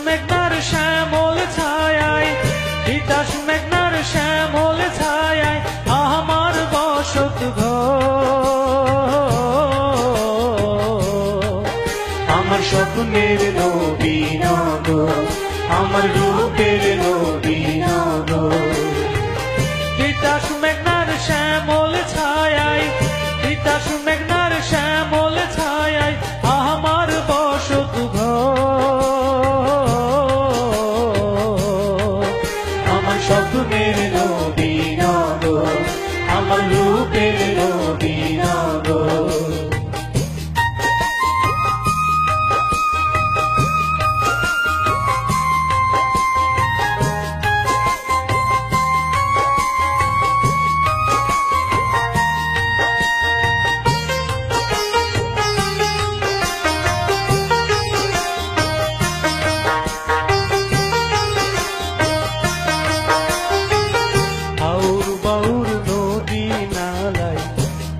মেঘনার শ্যামল ছায়ায়, তিতাস মেঘনার শ্যামল ছায়ায় আমার বসত ঘর। আমার স্বপ্নের নবীনগর, আমার রূপের নবীনগর। তিতাস মেঘনার শ্যামল ছায়ায়, তিতাস মেঘনার শ্যামল ছায়ায় আমার বসত ঘর। আমার স্বপ্নের নবীনগর, আমার রূপের নবীনগর।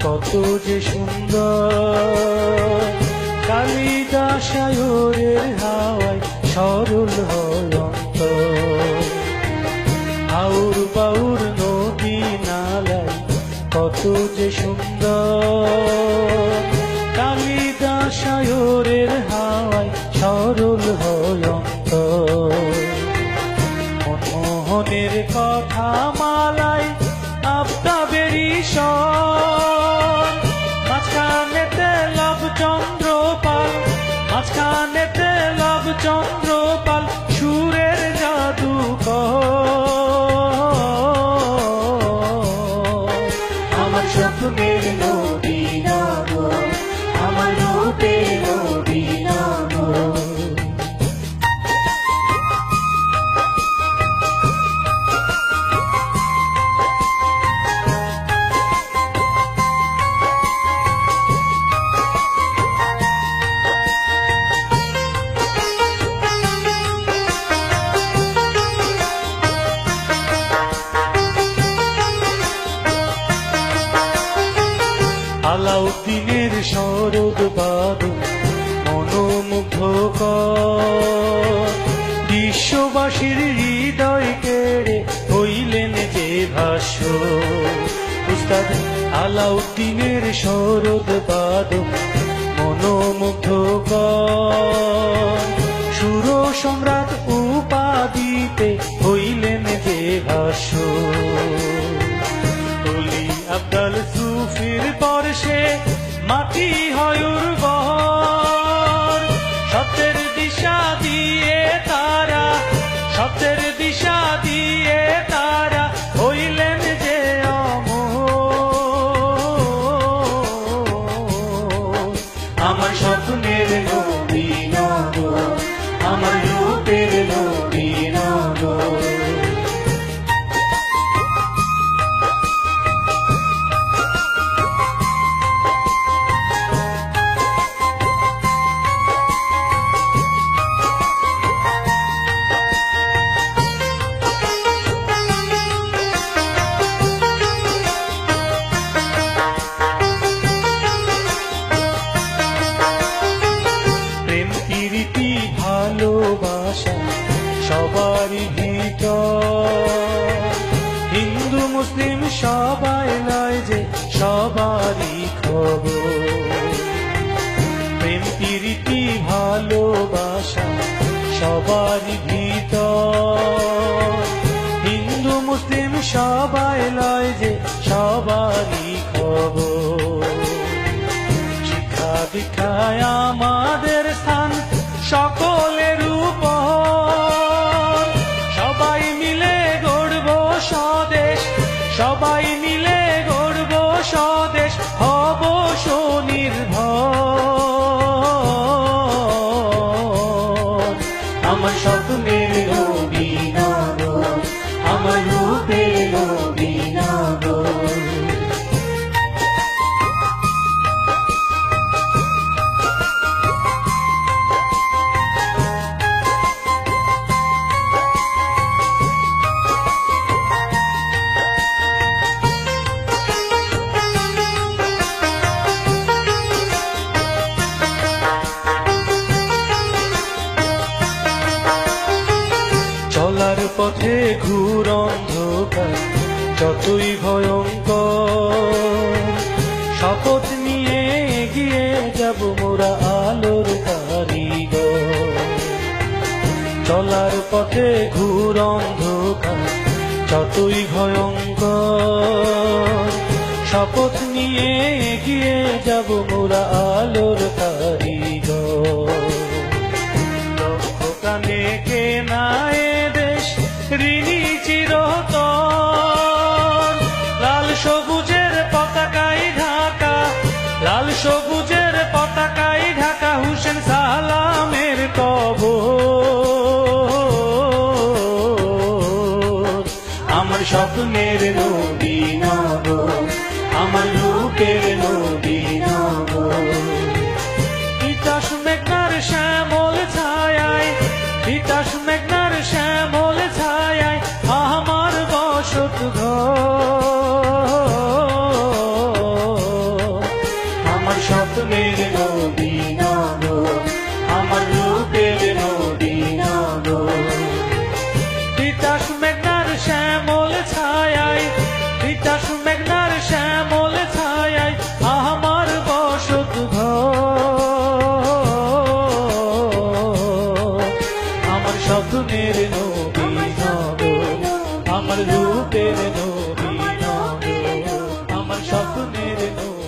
কত যে সুন্দর কালিদাসায়রের হাওয়ায় সরল হয় অন্তর। আউর বাউর নদী নালায় কত যে সুন্দর কালিদাসায়রের হাওয়ায় সরল হয় অন্তর। মনমোহনের কথা মালায় আফতাবেরই স্বর, মাঝখানেতে লব চন্দ্রপাল, মাঝখানেতে লব চন্দ্রপাল সুরের জাদুকর। আমার স্বপ্নের নবীনগর, আমার রূপের নবীনগর। আলাউদ্দিনের শরৎ বাদন মনোমুগ্ধকর, বিশ্ববাসীর হৃদয় কেড়ে হইলেন যে ভাষ্য। উস্তাদ আলাউদ্দিনের শরৎ বাদন মনোমুগ্ধকর, সুর সম্রাট উপাধিতে হইলেন যে ভাষ্য। আব্দাল সুফির পরশে মাটি হয় উর্বর, সত্যের দিশা দিয়ে তারা, সত্যের দিশা দিয়ে তারা হইলেন যে অমর। আমার স্বপ্নের নবীনগর, আমার রূপের নবীনগর। ভালোবাসা সবারই ভিতর, হিন্দু মুসলিম সবাই নয় যে সবারই খবর। প্রেম প্রীতি ভালোবাসা সবারই ভিতর, হিন্দু মুসলিম সবাই নয় যে সবারই খবর। শিক্ষা দীক্ষায় আমাদের স্থান সকলের উপর, সবাই মিলে গড়ব স্বদেশ, সবাই মিলে গড়ব স্বদেশ, হব স্বনির্ভর। আমার স্বপ্নের নবীনগর, আমার রূপের নবীনগর। পথে ঘুর অন্ধকার যতই ভয়ঙ্কর, শপথ নিয়ে এগিয়ে যাব মোরা আলোর কারিগর। চলার পথে ঘুর অন্ধকার যতই ভয়ঙ্কর, শপথ নিয়ে এগিয়ে যাব মোরা আলোর কারিগর। লক্ষ প্রাণে কেনা এ দেশ ঋণী চিরতর, লাল সবুজের পতাকায় ঢাকা, লাল সবুজের পতাকায় ঢাকা হুসেন সালামের কবর। আমার স্বপ্নের নবীনগর, আমার রূপের নবীনগর। তিতাস মেঘনার শ্যামল ছায়ায়, তিতাস মেঘনার শ্যামল ছায়ায় আমার বসত ঘর। আমার স্বপ্নের নবীনগর, আমার রূপের নবীনগর। তিতাস মেঘনার শ্যামল ছায়ায়, তিতাস মেঘনার শ্যামল ছায়ায় আমার বসত ঘর। আমার স্বপ্নের নবীনগর, আমার রূপের নবীনগর, আমার স্বপ্নের নবীনগর।